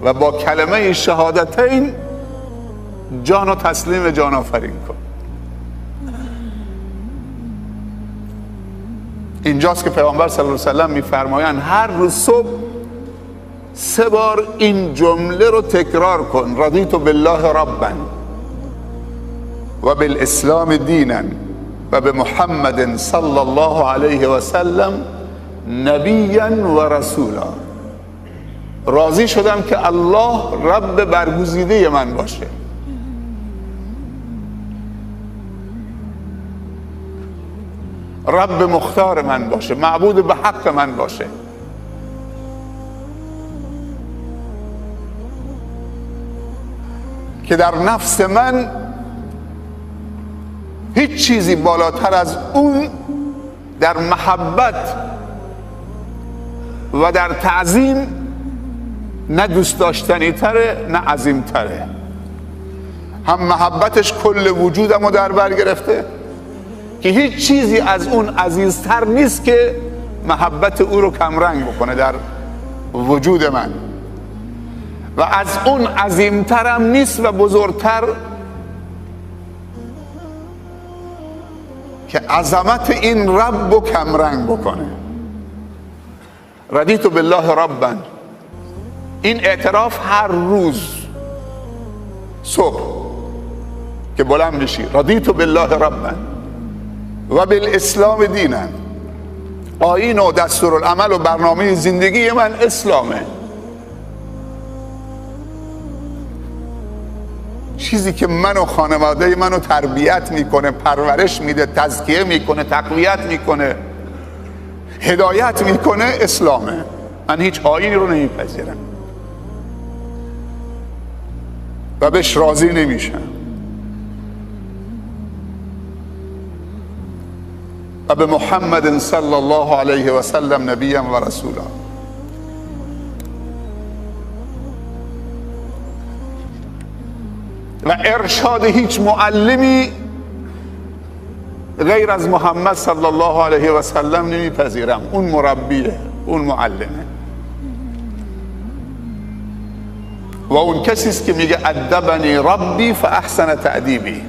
و با کلمه شهادتین جان و تسلیم جان آفرین کن. اینجاست که پیامبر صلی الله علیه و سلم میفرمایند هر روز صبح 3 بار این جمله رو تکرار کن: رضیت بالله ربا و بالاسلام دینا و به محمد صلی الله علیه و سلم نبیا و رسولا. راضی شدم که الله رب برگزیده من باشه، رب مختار من باشه، معبود به حق من باشه. که در نفس من هیچ چیزی بالاتر از اون در محبت و در تعظیم نه دوست داشتنی تره نه عظیم تره. هم محبتش کل وجودم رو در بر گرفته که هیچ چیزی از اون عزیزتر نیست که محبت او رو کمرنگ بکنه در وجود من، و از اون عظیمترم نیست و بزرگتر که عظمت این رب رو کمرنگ بکنه. رضیت بالله ربا، این اعتراف هر روز صبح که بلند میشی رضیت بالله ربا و بالاسلام دینا، آیین و دستورالعمل و برنامه زندگی من اسلامه. چیزی که من و خانواده منو تربیت میکنه، پرورش میده، تزکیه میکنه، تقویت میکنه، هدایت میکنه اسلامه. من هیچ آیینی رو نمیپذیرم و بهش راضی نمیشم. و به محمد صلی الله علیه و سلم نبیا و رسولا. و ارشاد هیچ معلمی غیر از محمد صلی الله علیه و سلم نمیپذیرم. اون مربیه، اون معلمه، و اون کسی است که میگه ادبنی ربی فاحسن تأدیبی،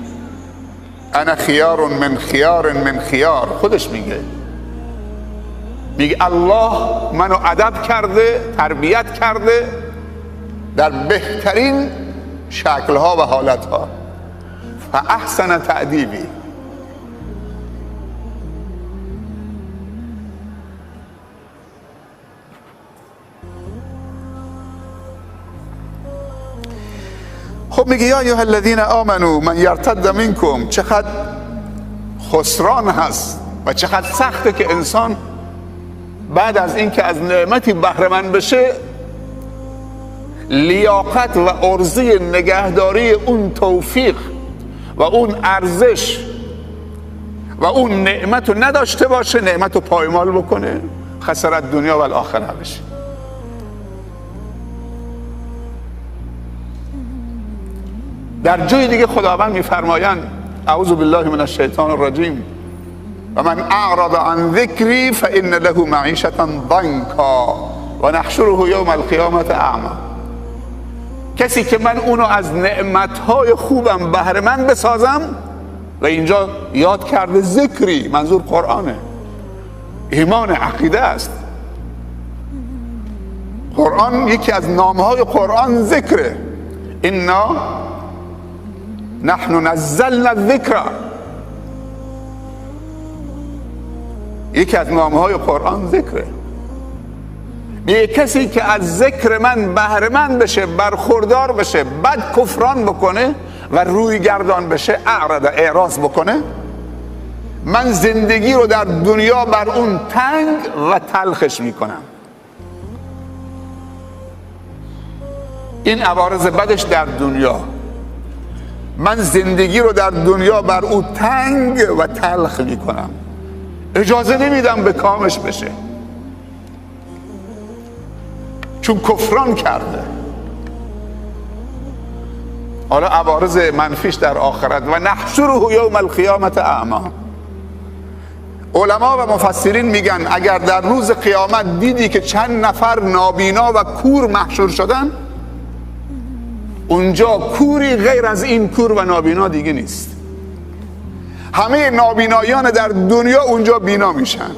انا خیار من خیار من خیار. خودش میگه الله منو ادب کرده، تربیت کرده در بهترین شکلها و حالتها. فاحسن تأدیبی. خب میگه یا ایها الذین آمنو من یرتد منکم. چقدر خسران هست و چقدر سخته که انسان بعد از اینکه از نعمتی بهره مند بشه لیاقت و عرضه نگهداری اون توفیق و اون ارزش و اون نعمت رو نداشته باشه، نعمت رو پایمال بکنه، خسارت دنیا و الاخره بشه. در جای دیگه خداوند میفرمایند اعوذ بالله من الشیطان الرجیم و من اعرض عن ذکری فان له معیشة ضنکا و نحشره یوم القیامة اعمی. کسی که من اونو از نعمتهای خوبم بهره مند بسازم، و اینجا یاد کرده ذکری، منظور قرآنه، ایمان، عقیده است. قرآن یکی از نامهای قرآن ذکره. انا نحن نزلنا الذکر، یکی از نامهای قرآن ذکره. یه کسی که از ذکر من بهره مند بشه، برخوردار بشه، بعد کفران بکنه و روی گردان بشه، اعراض بکنه، من زندگی رو در دنیا بر اون تنگ و تلخش میکنم. این عوارض بدش در دنیا، من زندگی رو در دنیا بر او تنگ و تلخ میکنم، اجازه نمیدم به کامش بشه، چون کفران کرده. حالا عوارض منفیش در آخرت و نحشره یوم القیامة اعمی. علما و مفسرین میگن اگر در روز قیامت دیدی که چند نفر نابینا و کور محشور شدن، اونجا کوری غیر از این کور و نابینا دیگه نیست. همه نابینایان در دنیا اونجا بینا میشن،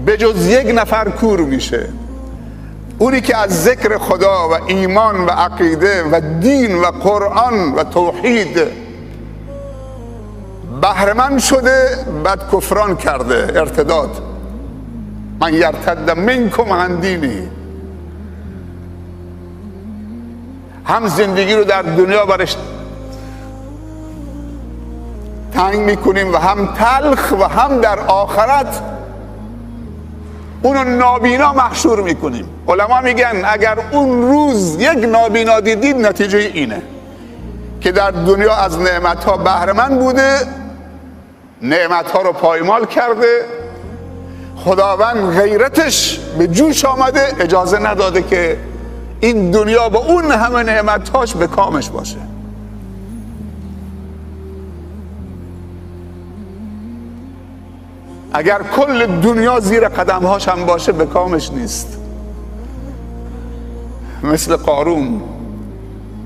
به جز یک نفر کور میشه، اونی که از ذکر خدا و ایمان و عقیده و دین و قرآن و توحید بهره‌مند شده، بعد کفران کرده، ارتداد. من یرتد منکم عن دینی، هم زندگی رو در دنیا برش تنگ میکنیم و هم تلخ و هم در آخرت اونو نابینا محشور میکنیم. علما میگن اگر اون روز یک نابینا دیدید، نتیجه اینه که در دنیا از نعمتها بهره‌مند بوده، نعمتها رو پایمال کرده، خداوند غیرتش به جوش آمده، اجازه نداده که این دنیا با اون همه نعمتهاش به کامش باشه. اگر کل دنیا زیر قدمهاش هم باشه، به کامش نیست. مثل قارون،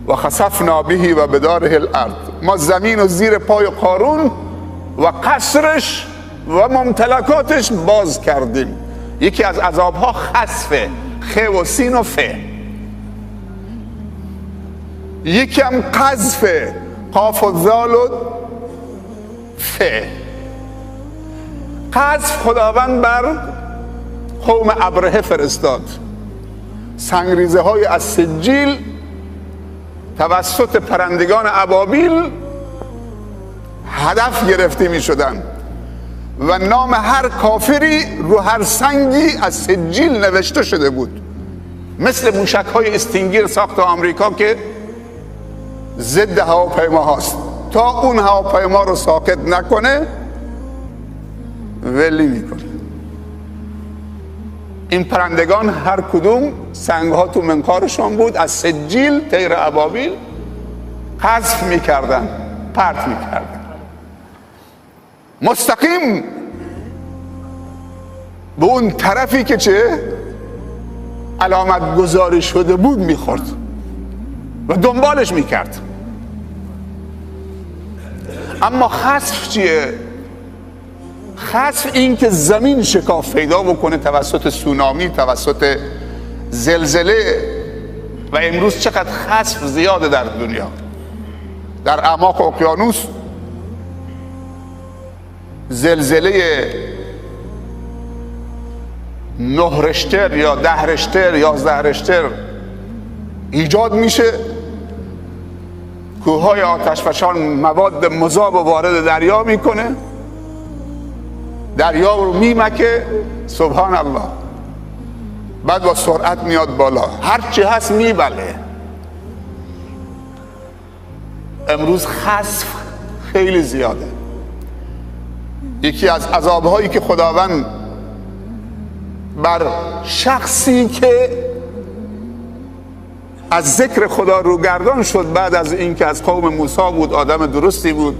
و خسفنا به و بداره الارض، ما زمین و زیر پای قارون و قصرش و ممتلکاتش باز کردیم. یکی از عذابها خسفه، خ و سین و ف. یکی هم قذفه، قاف و ذال و ف. قذف خداوند بر قوم ابرهه فرستاد، سنگریزه های از سجیل توسط پرندگان ابابیل هدف گرفته می شدن و نام هر کافری رو هر سنگی از سجیل نوشته شده بود، مثل موشک های استینگیر ساخت آمریکا که ضد هواپیما هاست. تا اون هواپیما رو ساقط نکنه ولی میکنه. این پرندگان هر کدوم سنگ ها تو منقارشون بود، از سجیل طیر ابابیل قذف میکردن، پرت میکردن، مستقیم به اون طرفی که چه علامت گذاری شده بود میخورد و دنبالش میکرد. اما خسف چیه؟ خسف این که زمین شکاف پیدا بکنه توسط سونامی، توسط زلزله. و امروز چقدر خسف زیاده در دنیا، در اعماق اقیانوس زلزله 9 ریشتر یا 10 ریشتر 11 ریشتر ایجاد میشه، کوههای آتشفشان مواد مذاب وارد دریا میکنه، دریا رو میمکه، سبحان الله، بعد با سرعت میاد بالا، هرچی هست میبله. امروز خسف خیلی زیاده. یکی از عذابهایی که خداوند بر شخصی که از ذکر خدا روگردان شد، بعد از اینکه از قوم موسی بود، آدم درستی بود،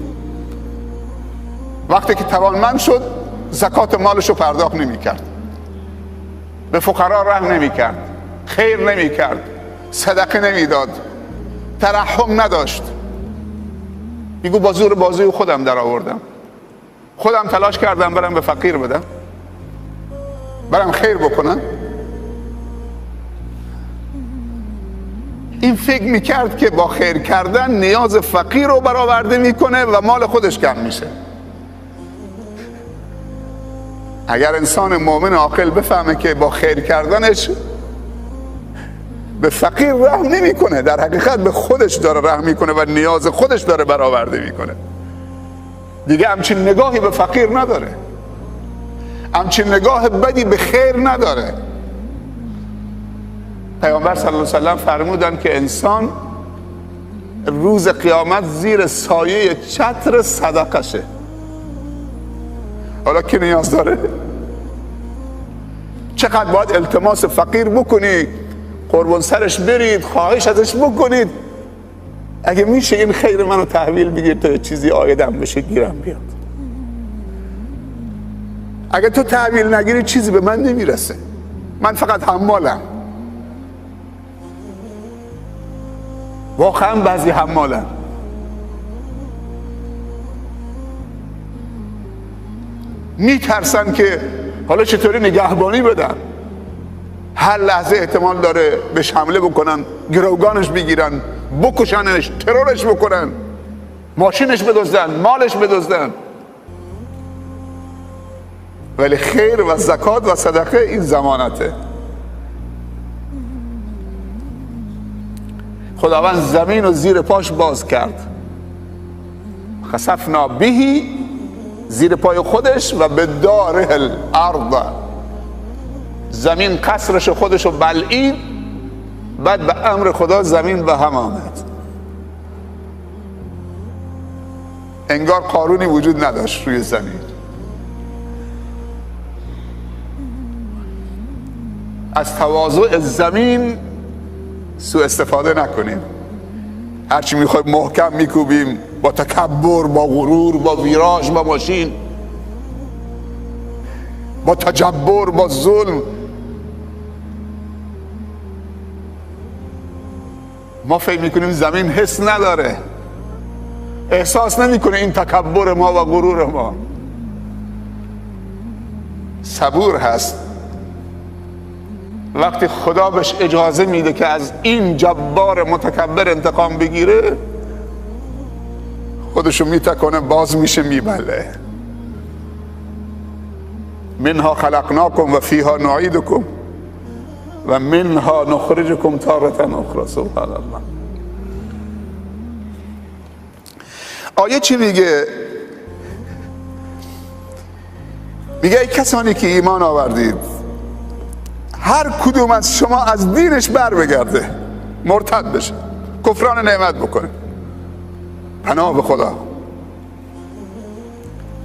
وقتی که توانمند شد زکات مالش رو پرداخت نمی کرد، به فقرا رحم نمی کرد، خیر نمی کرد، صدقه نمی داد، ترحم نداشت. میگو با زور بازوی خودم در آوردم، خودم تلاش کردم برم به فقیر بدم، برم خیر بکنم. این فکر میکرد که با خیر کردن نیاز فقیر رو برآورده میکنه و مال خودش کم میشه. اگر انسان مؤمن عاقل بفهمه که با خیر کردنش به فقیر رحم نمیکنه، در حقیقت به خودش داره رحم میکنه و نیاز خودش داره برآورده میکنه، دیگه همچین نگاهی به فقیر نداره، همچین نگاه بدی به خیر نداره. پیامبر صلی الله علیه و سلم فرمودن که انسان روز قیامت زیر سایه چتر صدقشه. حالا کی نیاز داره؟ چقدر باید التماس فقیر بکنی، قربان سرش برید، خواهش ازش بکنید، اگه میشه این خیر منو تحویل بگیر تا چیزی آیدم بشه گیرم بیاد. اگه تو تحویل نگیری چیزی به من نمیرسه، من فقط حمالم. واقعا بعضی حمالن. میترسن که حالا چطوری نگهبانی بدن، هر لحظه احتمال داره بهش حمله بکنن، گروگانش بگیرن، بکشنش، ترورش بکنن، ماشینش بدزدن، مالش بدزدن. ولی خیر و زکات و صدقه این ضمانته. خداوند زمین رو زیر پاش باز کرد، خسفنا بهی، زیر پای خودش، و به داره الارض، زمین قصرش خودش رو بلعید، بعد به امر خدا زمین به هم آمد. انگار قارونی وجود نداشت روی زمین. از تواضع زمین سوء استفاده نکنیم. هرچی میخوایم محکم میکوبیم، با تکبر، با غرور، با ویراژ، با ماشین، با تجبر، با ظلم. ما فکر میکنیم زمین حس نداره، احساس نمیکنه این تکبر ما و غرور ما. صبور هست. وقتی خدا بهش اجازه میده که از این جبار متکبر انتقام بگیره، خودشو میتکنه، باز میشه میبله. منها خلقناکم و فیها نعیدکم و منها نخرجکم تارة اخرى. سبحان الله. آیه چی میگه؟ میگه ای کسانی که ایمان آوردید، هر کدوم از شما از دینش بر بگرده، مرتد بشه، کفران نعمت بکنه، پناه به خدا.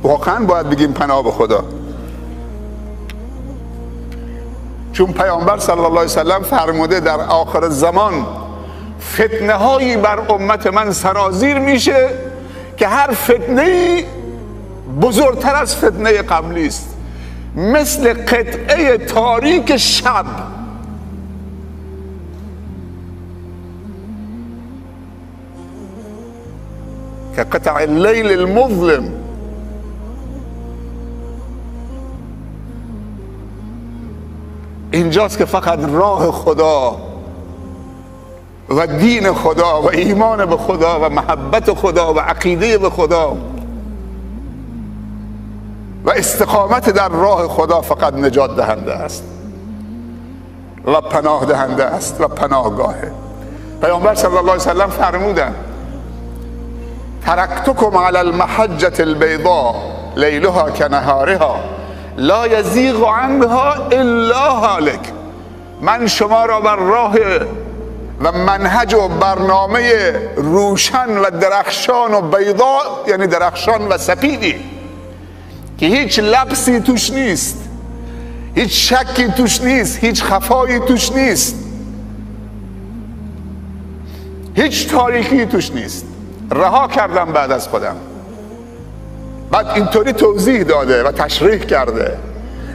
واقعا باید بگیم پناه به خدا، چون پیامبر صلی الله علیه وسلم فرموده در آخر زمان فتنه هایی بر امت من سرازیر میشه که هر فتنه‌ای بزرگتر از فتنه قبلی است، مثل قطعه تاریک شب. که قطع اللیل المظلم. اینجاست که فقط راه خدا و دین خدا و ایمان به خدا و محبت خدا و عقیده به خدا و استقامت در راه خدا فقط نجات دهنده است و پناه دهنده است و پناهگاهه. پیامبر صلی الله علیه وسلم فرمودن ترکتکم علی المحجة البیضاء لیلها کنهارها لا یزیغ عنها الا هالک. من شما را بر راه و منهج و برنامه روشن و درخشان و بیضا، یعنی درخشان و سپیدی که هیچ لبسی توش نیست، هیچ شکی توش نیست، هیچ خفایی توش نیست، هیچ تاریکی توش نیست، رها کردم بعد از خودم. بعد اینطوری توضیح داده و تشریح کرده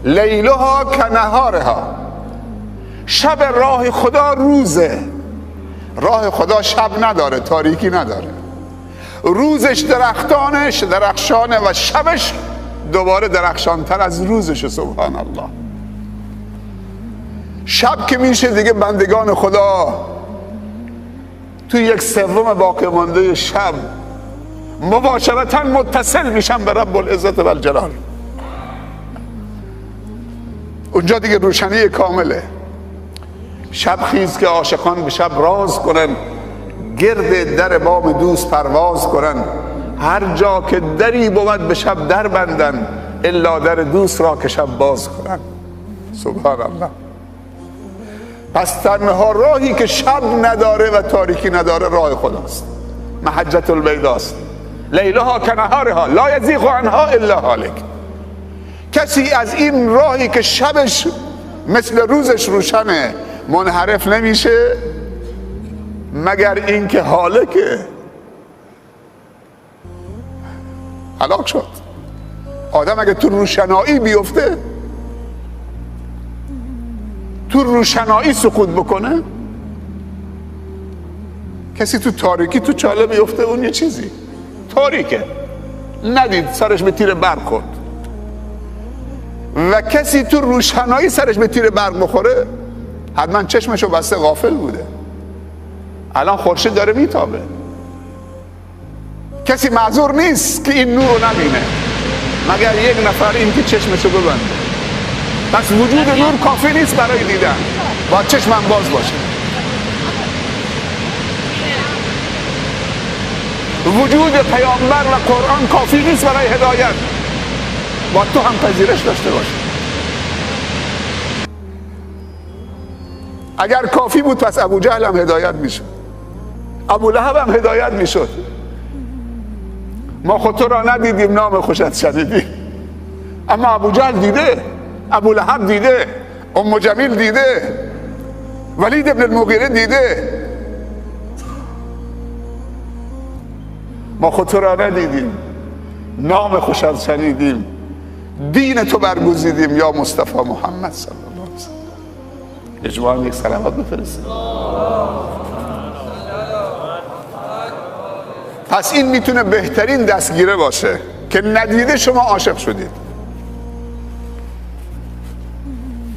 لیلها کنهارها. شب راه خدا روزه، راه خدا شب نداره، تاریکی نداره. روزش درختانش درخشانه و شبش دوباره درخشانتر از روزش. سبحان الله. شب که میشه دیگه بندگان خدا تو یک سوم باقی مانده شب مباشرتا متصل میشن به رب العزت و الجلال. اونجا دیگه روشنی کامله. شب خیز که عاشقان به شب راز کنن، گرد در بام دوست پرواز کنن. هر جا که دری بود به شب در بندن، الا در دوست را که شب باز کنن. سبحان الله. پس تنها راهی که شب نداره و تاریکی نداره راه خداست، محجة البیضاست، لیلها کنهارها لا یزیغ عنها الا هالک. کسی از این راهی که شبش مثل روزش روشنه منحرف نمیشه مگر اینکه هالکه، هلاک شد. آدم اگه تو روشنایی بیفته، تو روشنایی سقوط بکنه، کسی تو تاریکی تو چاله بیفته، اون یه چیزی تاریکه، ندید سرش به تیر برق خورد. و کسی تو روشنایی سرش به تیر برق بخوره، حتما چشمشو بسته غافل بوده. الان خورشید داره میتابه، کسی معذور نیست که این نور رو نبینه مگر یک نفر این که چشمشو ببنده. پس وجود نور کافی نیست برای دیدن، باید چشمم باز باشه. وجود پیامبر و قرآن کافی نیست برای هدایت، باید تو هم پذیرش داشته باشه. اگر کافی بود پس ابو جهل هم هدایت میشد، ابو لهب هم هدایت میشد. ما خود تو را ندیدیم، نام خوشت شنیدیم. اما ابو جهل دیده، ابو لهب دیده، ام جمیل دیده، ولید ابن المغیره دیده. ما خود تو را ندیدیم، نام خوشت شنیدیم، دین تو برگزیدیم یا مصطفی محمد صلی الله علیه وسلم. اجماعاً یک صلوات بفرستید. پس این میتونه بهترین دستگیره باشه که ندیده شما عاشق شدید.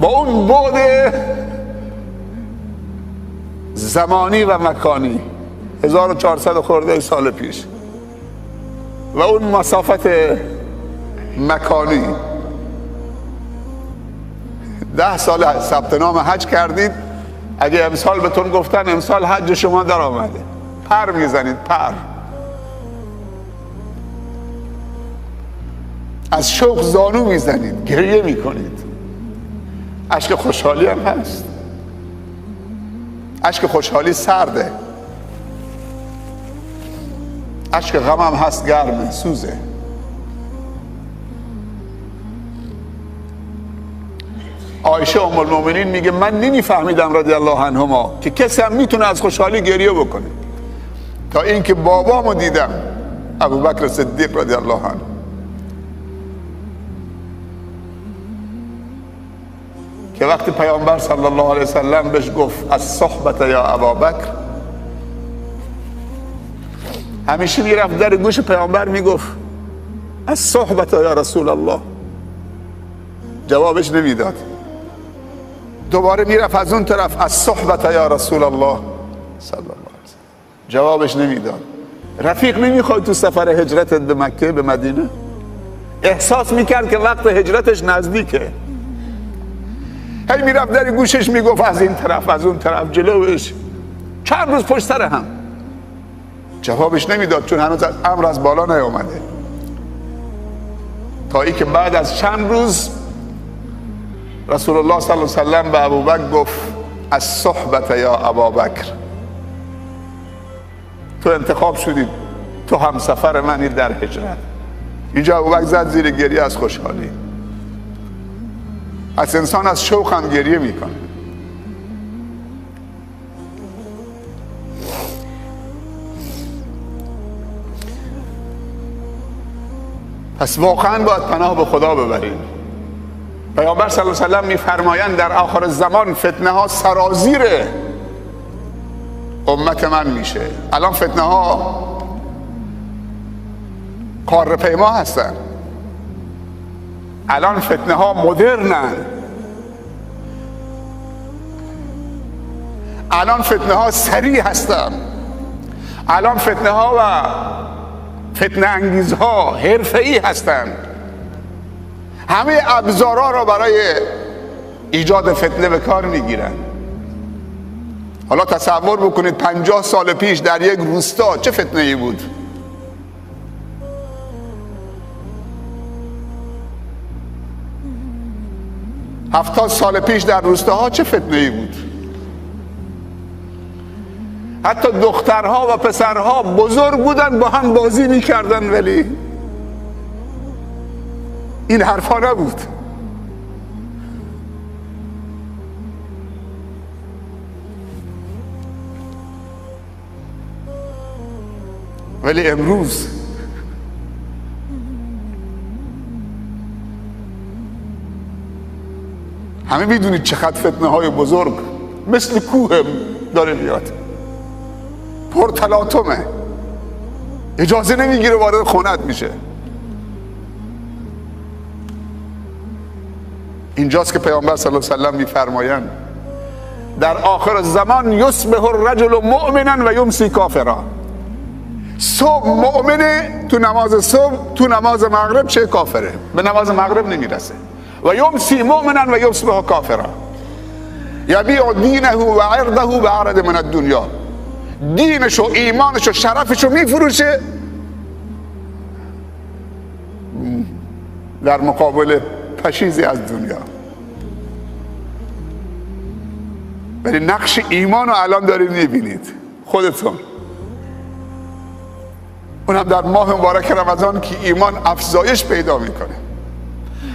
با اون بعد زمانی و مکانی 1400 خورده سال پیش و اون مسافت مکانی، 10 سال ثبت نام حج کردید. اگه امسال بهتون گفتن امسال حج شما در آمده، پر میزنید، پر از شوق زانو میزنید، گریه میکنید. اشک خوشحالی هم هست، اشک خوشحالی سرده، اشک غم هم هست گرمه، سوزه. عایشه ام المؤمنین میگه من نمیفهمیدم رضی الله عنهما که کسی هم میتونه از خوشحالی گریه بکنه، تا اینکه بابامو دیدم، ابوبکر صدیق رضی الله عنه، که وقتی پیامبر صلی الله علیه وسلم بهش گفت از صحبت یا ابابکر، همیشه میرفت در گوش پیامبر میگفت از صحبت یا رسول الله، جوابش نمیداد. دوباره میرفت از اون طرف از صحبت یا رسول الله صلی الله علیه وسلم، جوابش نمیداد. رفیق نمیخواد تو سفر هجرت به مکه به مدینه؟ احساس میکرد که وقت هجرتش نزدیکه، هی میرفت در گوشش میگفت از این طرف از اون طرف، جلوش چند روز پشت سر هم، جوابش نمیداد چون هنوز امر از بالا نیامده. تا ای که بعد از چند روز رسول الله صلی الله علیه وسلم به ابوبکر گفت از صحبت یا ابابکر، تو انتخاب شدی، تو هم سفر منی در هجرت. اینجا ابوبکر زد زیر گریه از خوشحالی. از انسان از شوق هم گریه میکنه. پس واقعا باید پناه به خدا ببریم. پیامبر صلی الله علیه و سلم میفرمایند در آخر زمان فتنه ها سرازیر امت من میشه. الان فتنه ها کارپیما هستن، الان فتنه ها مدرنن، الان فتنه ها سریع هستن، الان فتنه ها و فتنه انگیزها حرفه‌ای هستن. همه ابزارها را برای ایجاد فتنه به کار میگیرن. حالا تصور بکنید 50 سال پیش در یک روستا چه فتنه‌ای بود؟ هفتاد سال پیش در روستاها چه فتنه‌ای بود؟ حتی دخترها و پسرها بزرگ بودن با هم بازی میکردن، ولی این حرفا نبود. ولی امروز همه میدونید چقدر فتنه های بزرگ مثل کوه داره میاد. پر تلاطمه، اجازه نمیگیره وارد خونت میشه. اینجاست که پیامبر صلی الله علیه و سلم میفرمایند در آخر زمان یصبح الرجل مؤمنا و یمسی کافرا. صبح مؤمنه تو نماز صبح، تو نماز مغرب چه کافره، به نماز مغرب نمیرسه. و یمسی مؤمنا و یصبح کافرا، یبیع دینه و عرضه بعرض من الدنیا. دینش و ایمانش و شرفش رو میفروشه در مقابل پشیزی از دنیا. ولی نقش ایمان رو الان دارید میبینید خودتون، اونم در ماه مبارک رمضان که ایمان افزایش پیدا میکنه.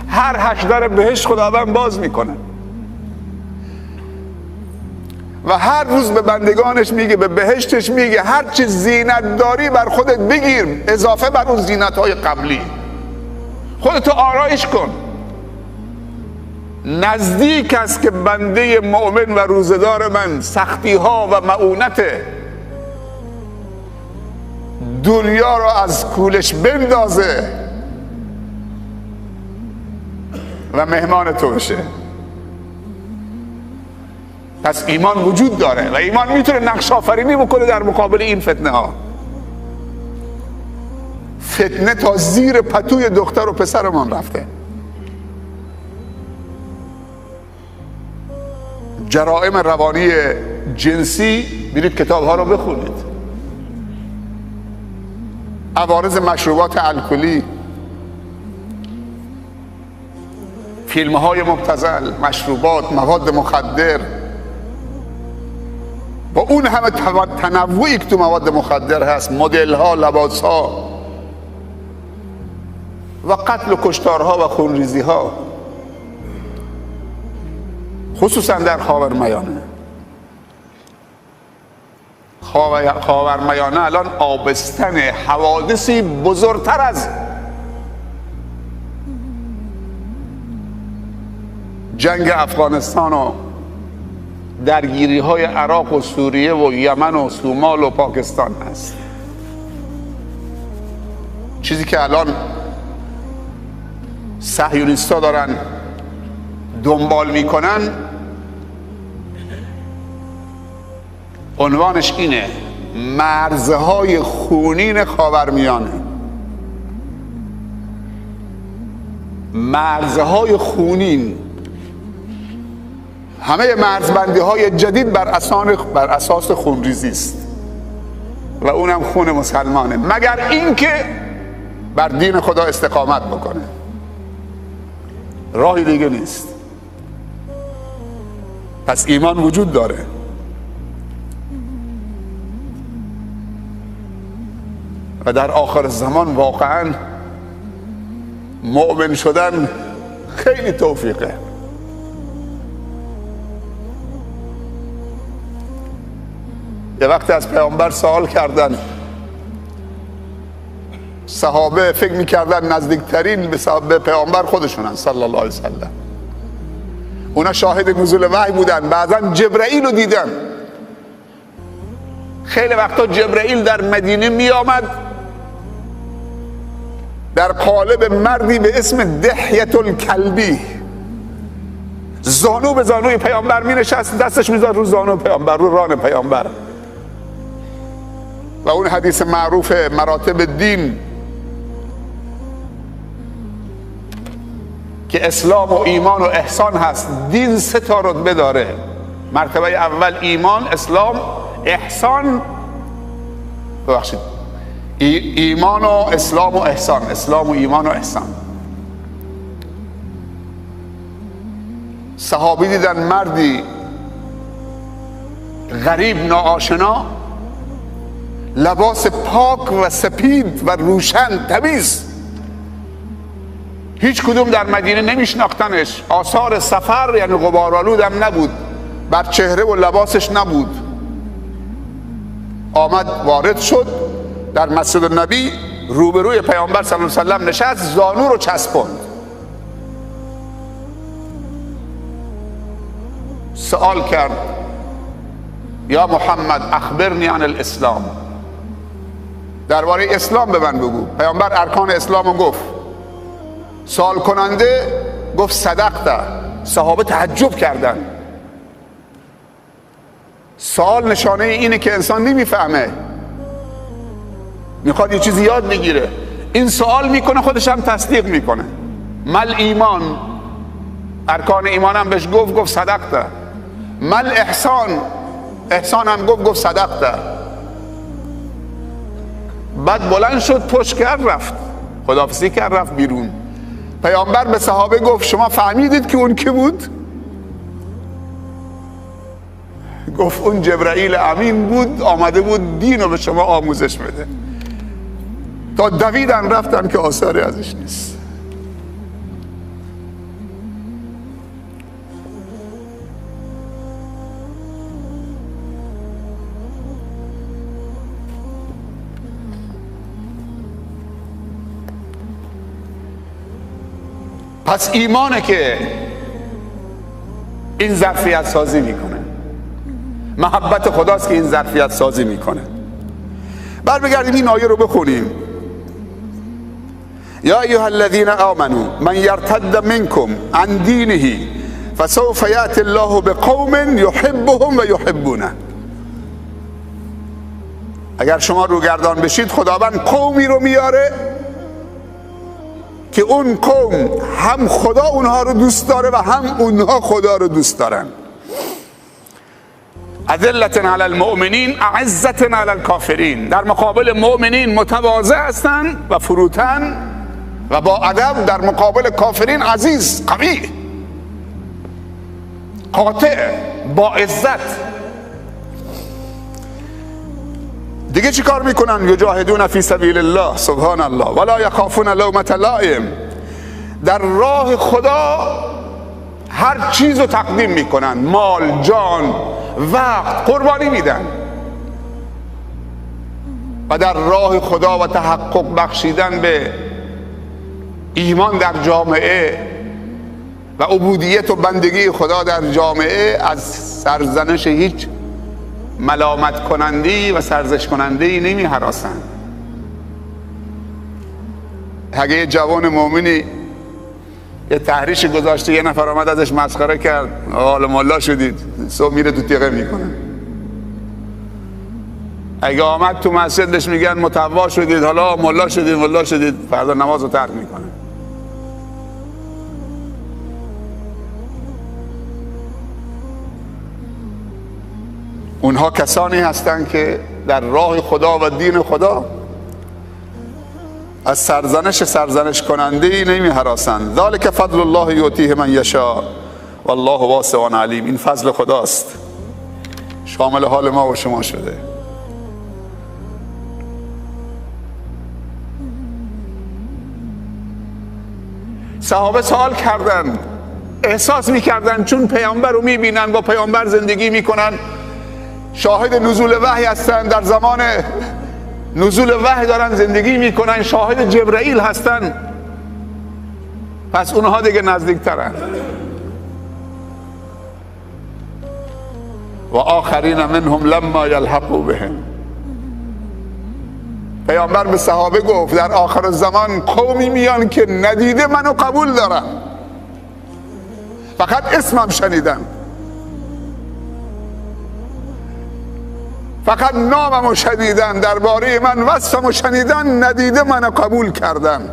هر هشدار بهشت خداوند باز میکنه و هر روز به بندگانش میگه، به بهشتش میگه هر چی زینت داری بر خودت بگیر، اضافه بر اون زینت های قبلی. خودتو آرایش کن. نزدیک است که بنده مؤمن و روزدار من سختی ها و معونت دنیا رو از کولش بندازه و مهمان تو بشه. پس ایمان وجود داره و ایمان میتونه نقش آفرینی بکنه در مقابل این فتنه ها. فتنه تا زیر پتوی دختر و پسرمان رفته. جرائم روانی جنسی، برید کتاب ها رو بخونید. عوارض مشروبات الکلی، فیلم های مبتذل، مشروبات، مواد مخدر، با اون همه تنوعی که تو مواد مخدر هست، مدل ها، لباس ها و قتل و کشتارها و خونریزی ها، خصوصا در خاورمیانه. خاورمیانه الان آبستن حوادثی بزرگتر از جنگ افغانستان و درگیری های عراق و سوریه و یمن و صومال و پاکستان هست. چیزی که الان صهیونیست‌ها دارن دنبال میکنن عنوانش اینه: مرزهای خونین خاورمیانه. مرزهای خونین، همه مرزبندی های جدید بر اساس خونریزی است و اونم خون مسلمانه، مگر اینکه بر دین خدا استقامت بکنه. راهی دیگه نیست. پس ایمان وجود داره. و در آخر زمان واقعا مؤمن شدن خیلی توفیقه. یه وقت از پیامبر سوال کردن، صحابه فکر میکردن نزدیکترین به پیامبر خودشونن صلی الله علیه وسلم. اونا شاهد نزول وحی بودن، بعضا جبرائیل رو دیدن. خیلی وقتا جبرائیل در مدینه می آمد در قالب مردی به اسم دحیة الکلبی، زانو به زانوی پیامبر می نشست، دستش می زد رو زانو پیامبر، رو ران پیامبر. و اون حدیث معروف مراتب دین که اسلام و ایمان و احسان هست. دین 3 تا رتبه داره. مرتبه اول ایمان، اسلام، احسان، ببخشید، ایمان و اسلام و احسان، اسلام و ایمان و احسان. صحابی دیدن مردی غریب ناآشنا، لباس پاک و سپید و روشن تمیز، هیچ کدوم در مدینه نمیشناختنش، آثار سفر یعنی غبارآلود هم نبود، بر چهره و لباسش نبود. آمد وارد شد در مسجد نبی، روبروی پیامبر صلی الله علیه و سلم نشست، زانو رو چسباند. سوال کرد یا محمد اخبرنی عن الاسلام، درباره اسلام به من بگو. پیامبر ارکان اسلام رو گفت. سوال کننده گفت صدقت. صحابه تعجب کردن. سوال نشانه اینه که انسان نمیفهمه، میخواد یه چیزی یاد بگیره. این سوال میکنه، خودش هم تصدیق میکنه. مل ایمان، ارکان ایمان هم بهش گفت صدقت. مل احسان، احسان هم گفت صدقت. بعد بلند شد، پشت کرد، رفت، خداحافظی کرد، رفت بیرون. پیامبر به صحابه گفت شما فهمیدید که اون کی بود؟ گفت اون جبرائیل امین بود، آمده بود دین رو به شما آموزش بده. تا دویدن رفتن که آثاری ازش نیست. پس ایمانه که این ظرفیت سازی میکنه، محبت خداست که این ظرفیت سازی میکنه. برمیگردیم این آیه رو بخونیم. یا ایها الذین آمنوا من یرتد منکم عن دینه فسوف یأتی الله بقوم یحبهم و یحبونه. اگر شما روگردان بشید، خداوند قومی رو میاره که اون قوم هم خدا اونها رو دوست داره و هم اونها خدا رو دوست دارن. اذلة علی المؤمنین اعزة علی الکافرین. در مقابل مؤمنین متواضع هستن و فروتن و با ادب، در مقابل کافرین عزیز، قوی، قاطع، با عزت. دیگه چی کار میکنن؟ یجاهدون فی سبیل الله، سبحان الله، ولا یخافون لومة لائم. در راه خدا هر چیز رو تقدیم میکنن، مال، جان، وقت قربانی میدن و در راه خدا و تحقق بخشیدن به ایمان در جامعه و عبودیت و بندگی خدا در جامعه از سرزنش هیچ ملامت کنندی و سرزنش کنندی نمی هراسن. اگه یه جوان مومنی یه تحریش گذاشته، یه نفر آمد ازش مسخره کرد، حالا ملا شدید، صبح میره تو تیغه میکنه. اگه آمد تو مسجدش میگن متوا شدید، حالا ملا شدید، فردا نماز رو ترک میکنه. اونها کسانی هستند که در راه خدا و دین خدا از سرزنش کننده نمی هراسند. ذالک فضل الله یؤتیه من یشاء والله واسع علیم. این فضل خداست، شامل حال ما و شما شده. صحابه سوال کردن، احساس میکردن چون پیامبر رو میبینن، با پیامبر زندگی میکنن، شاهد نزول وحی هستن، در زمان نزول وحی دارن زندگی میکنن، شاهد جبرائیل هستن، پس اونها دیگه نزدیک ترن. و آخرین منهم لما یلحقوا بهم. پیامبر به صحابه گفت در آخر الزمان قومی میان که ندیده منو قبول دارن، فقط اسمم شنیدن، فقط ناممو شنیدن، درباره من وصفمو شنیدن، ندیده منو قبول کردن.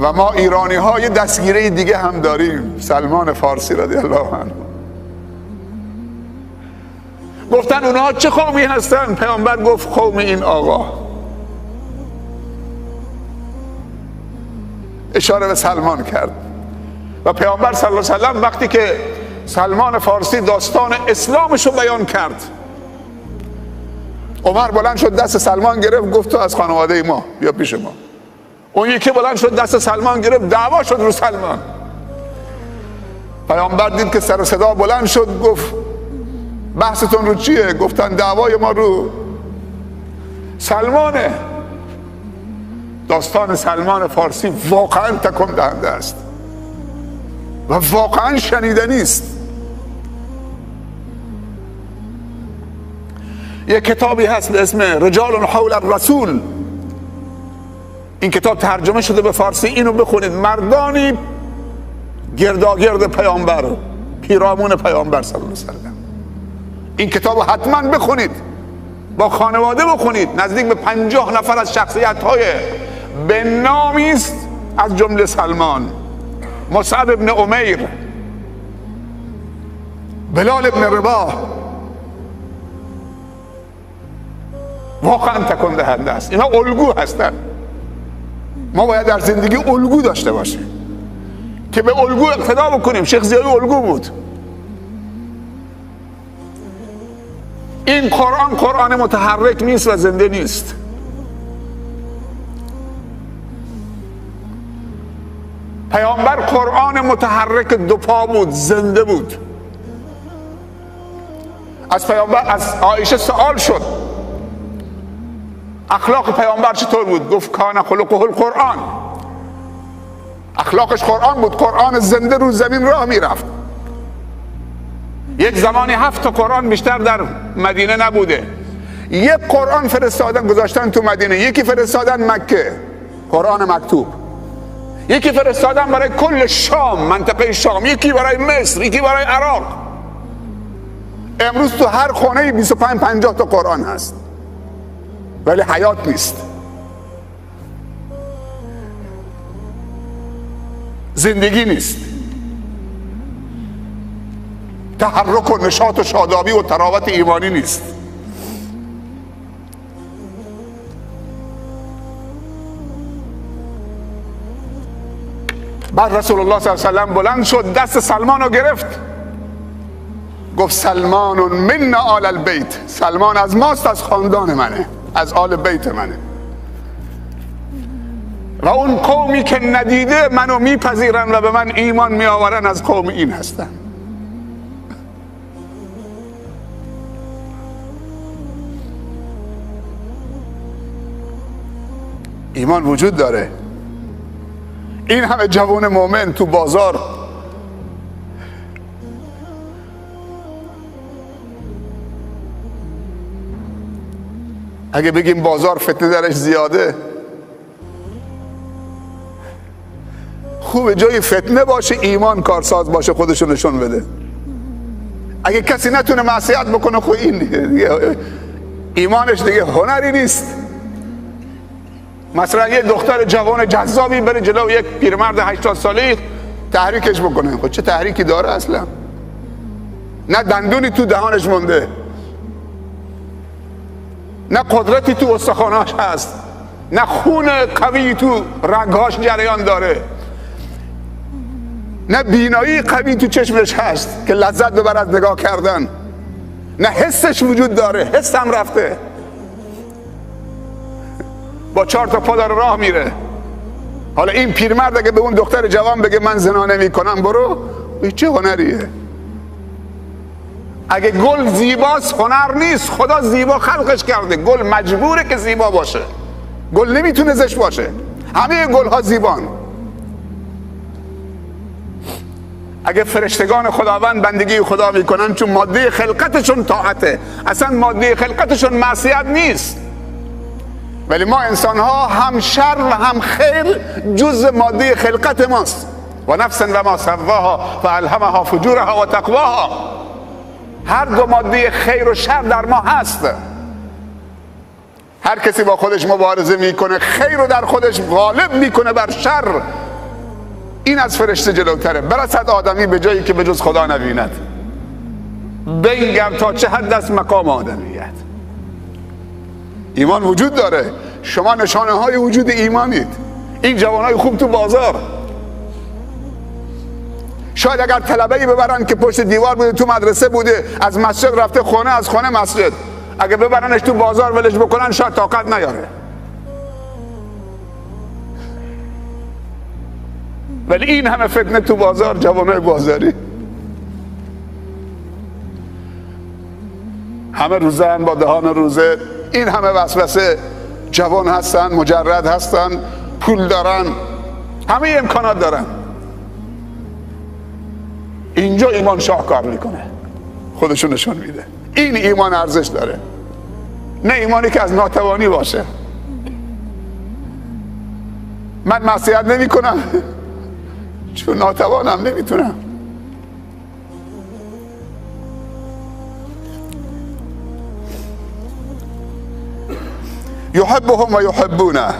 و ما ایرانی ها یه دستگیره دیگه هم داریم، سلمان فارسی رضی الله عنه. گفتن اونها چه قومی هستن؟ پیامبر گفت قوم این آقا، اشاره به سلمان کرد. و پیامبر صلی الله علیه و سلم وقتی که سلمان فارسی داستان اسلامش رو بیان کرد، عمر بلند شد دست سلمان گرفت، گفت تو از خانواده ما، بیا پیش ما. اون یکی بلند شد دست سلمان گرفت، دعوا شد رو سلمان. پیامبر دید که سر و صدا بلند شد، گفت بحثتون رو چیه؟ گفتن دعوای ما رو سلمانه. داستان سلمان فارسی واقعا تکان دهنده است. و واقعا شنیدنی است. یک کتابی هست به اسم رجال حول الرسول، این کتاب ترجمه شده به فارسی، اینو بخونید. مردانی گرداگرد پیامبر، پیرامون پیامبر صلی الله علیه وسلم. این کتاب حتما بخونید، با خانواده بخونید. نزدیک به 50 نفر از شخصیت‌های به نامی است، از جمله سلمان، مصعب ابن عمیر، بلال ابن رباح. واقعا تکان دهنده است. اینا الگو هستند. ما باید در زندگی الگو داشته باشیم که به الگو اقتدا بکنیم. شیخ زیایی الگو بود. این قرآن متحرک نیست و زنده نیست. پیامبر قرآن متحرک دو پا بود، زنده بود. از عایشه سوال شد اخلاق پیامبر چطور بود؟ گفت کان خلقه القرآن. اخلاقش قرآن بود. قرآن زنده رو زمین راه میرفت. یک زمانی 7 تا قرآن بیشتر در مدینه نبوده. یک قرآن فرستادن گذاشتن تو مدینه، یکی فرستادن مکه، قرآن مکتوب، یکی فرستادن برای کل شام، منطقه شام، یکی برای مصر، یکی برای عراق. امروز تو هر خانه 25-50 تا قرآن هست، ولی حیات نیست، زندگی نیست، تحرک و نشاط و شادابی و تراوت ایمانی نیست. بعد رسول الله صلی الله علیه و سلم بلند شد، دست سلمان رو گرفت، گفت سلمان من آل البیت. سلمان از ماست، از خاندان منه، از آل بیت منه. و اون قومی که ندیده منو میپذیرن و به من ایمان میآورن، از قوم این هستن. ایمان وجود داره. این همه جوان مومن تو بازار اگه بگیم بازار فتنه درش زیاده، خوبه جای فتنه باشه، ایمان کارساز باشه، خودشو نشون بده. اگه کسی نتونه معصیت بکنه، خب این دیگه ایمانش دیگه هنری نیست. مثلا یه دختر جوان جذابی بره جلو یک پیرمرد 80 ساله تحریکش بکنه، خب چه تحریکی داره اصلا؟ نه دندونی تو دهانش مونده، نه قدرتی تو استخواناش هست، نه خون قوی تو رگهاش جریان داره، نه بینایی قوی تو چشمش هست که لذت ببر از نگاه کردن، نه حسش وجود داره، حس هم رفته، با 4 تا پا داره راه میره. حالا این پیرمرد اگه به اون دختر جوان بگه من زنا نمی کنم، برو، چه هنریه؟ اگه گل زیباست، هنر نیست. خدا زیبا خلقش کرده، گل مجبوره که زیبا باشه، گل نمیتونه زشت باشه. همه گل ها زیبان. اگه فرشتگان خداوند بندگی خدا میکنن، چون ماده خلقتشون طاعته، اصلا ماده خلقتشون معصیت نیست. ولی ما انسان ها هم شر و هم خیر جز ماده خلقت ماست. و نفس و ما سواها فالهمها فجورها و تقواها. هر دو ماده خیر و شر در ما هست. هر کسی با خودش مبارزه میکنه، خیر رو در خودش غالب میکنه بر شر، این از فرشته جلوتره. برسد آدمی به جایی که به جز خدا نبیند. بنگر تا چه حد است مقام آدمیت. ایمان وجود داره. شما نشانه های وجود ایمانید. این جوانای خوب تو بازار، شاید اگر طلبه‌ای ببرن که پشت دیوار بوده، تو مدرسه بوده، از مسجد رفته خونه، از خونه مسجد، اگه ببرنش تو بازار ولش بکنن، شاید طاقت نیاره. ولی این همه فتنه تو بازار، جوانای بازاری همه روزن با دهان روزه، این همه وسوسه، جوان هستن، مجرد هستن، پول دارن، همه امکانات دارن. اینجا ایمان شاه کار میکنه، خودشون نشون میده. این ایمان ارزش داره، نه ایمانی که از ناتوانی باشه. من معصیت نمی کنم چون ناتوانم، نمیتونم. یحبهم و یحبونه.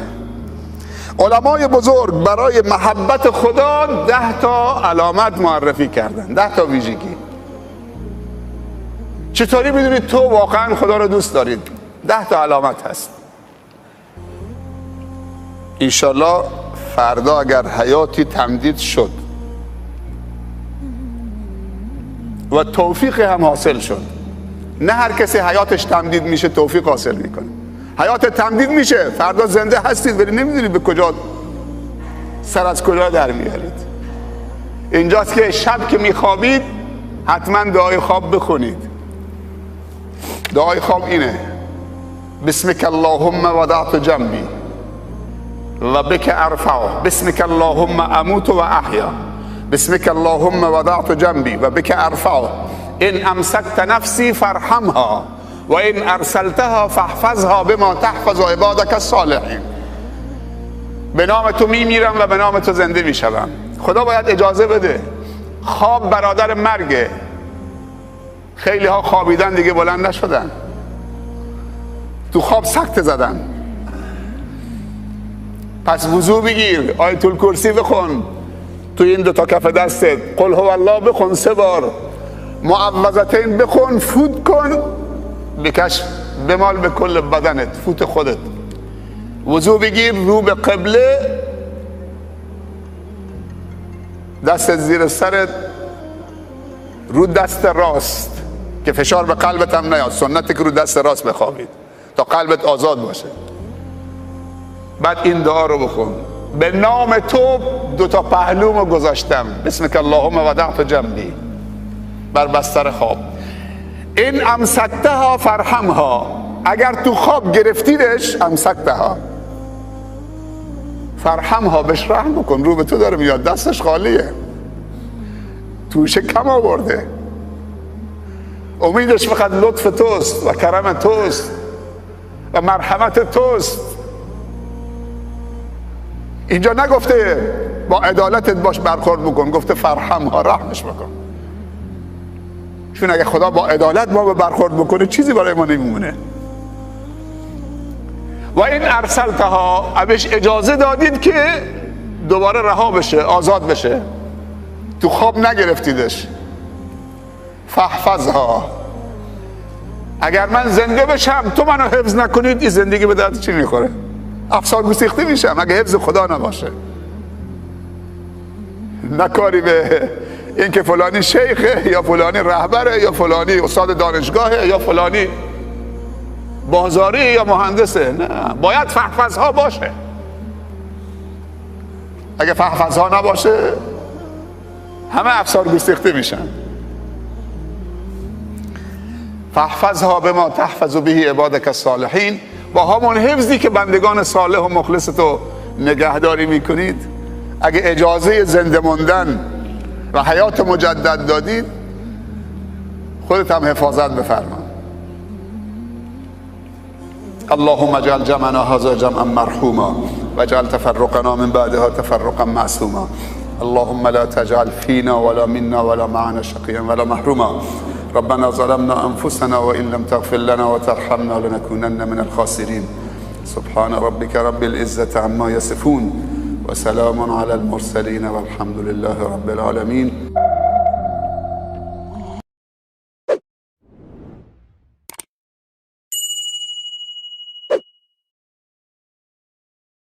علمای بزرگ برای محبت خدا 10 تا علامت معرفی کردن، 10 تا ویژگی. چطوری بدونید تو واقعا خدا رو دوست دارید؟ 10 تا علامت هست. انشالله فردا اگر حیاتی تمدید شد و توفیق هم حاصل شد، نه هر کسی حیاتش تمدید میشه توفیق حاصل میکنه. حیات تمدید میشه، فردا زنده هستید ولی نمیدونید به کجا سر از کجا در میارید. اینجاست که شب که میخوابید حتما دعای خواب بخونید. دعای خواب اینه: بسمک اللهم وضعت جنبی و بک ارفع، بسمک اللهم اموت و احیا، بسمک اللهم وضعت جنبی و بک ارفع، ان امسکت نفسی فارحمها و ان ارسلتها فاحفظها بما تحفظ عبادك الصالحین. به نام تو میمیرم و به نام تو زنده میشوم. خدا باید اجازه بده. خواب برادر مرگه. خیلی ها خوابیدن دیگه بلند نشدن، تو خواب سکته زدن. پس وضو بگیر، آیت الکرسی بخون تو این 2 تا کف دستت، قل هو الله بخون 3 بار، معوذتین بخون، فوت کن، بکش بمال به کل بدنت، فوت خودت. وضو بگیر، رو به قبله، دستت زیر سرت، رو دست راست که فشار به قلبت هم نیاد. سنته که رو دست راست بخوابید تا قلبت آزاد باشه. بعد این دعا رو بخون: به نام تو 2 تا پهلومو گذاشتم، بسمک اللهم وضعت جنبی، بر بستر خواب. این امسکتها فارحمها، اگر تو خواب گرفتیدش، امسکتها فارحمها، بهش رحم بکن. رو به تو داره میاد، دستش خالیه، توشه کم آورده، امیدش فقط لطف توست و کرم توست و مرحمت توست. اینجا نگفته با عدالتت باش برخورد بکن، گفته فرحمها، رحمش بکن. چون اگه خدا با عدالت ما برخورد بکنه چیزی برای ما نمیمونه. و این ارسلتها، ابش اجازه دادید که دوباره رها بشه، آزاد بشه، تو خواب نگرفتیدش. فاحفظها، اگر من زنده بشم تو منو حفظ نکنید، این زندگی به درد چی میخوره؟ افسار گسیخته میشم اگه حفظ خدا نباشه. نکاری به این که فلانی شیخه یا فلانی رهبره یا فلانی استاد دانشگاهه یا فلانی بازاری یا مهندسه. نه، باید فحفظها باشه. اگه فحفظها نباشه همه افسار گسیخته میشن. فاحفظها بما تحفظ به عبادك الصالحین، با همون حفظی که بندگان صالح و مخلص تو نگهداری میکنید. اگه اجازه زنده موندن و حیات مجدد دادید، خودت هم حفاظت بفرما. اللهم اجعل جمعنا هذا جمعا مرحوما واجعل تفرقنا من بعدها تفرقا معصوما. اللهم لا تجعل فينا ولا منا ولا معنا شقيا ولا محروما. ربنا ظلمنا أنفسنا وإن لم تغفر لنا وترحمنا لنكونن من الخاسرين. سبحان ربك رب العزة عما يصفون وسلام على المرسلين والحمد لله رب العالمين.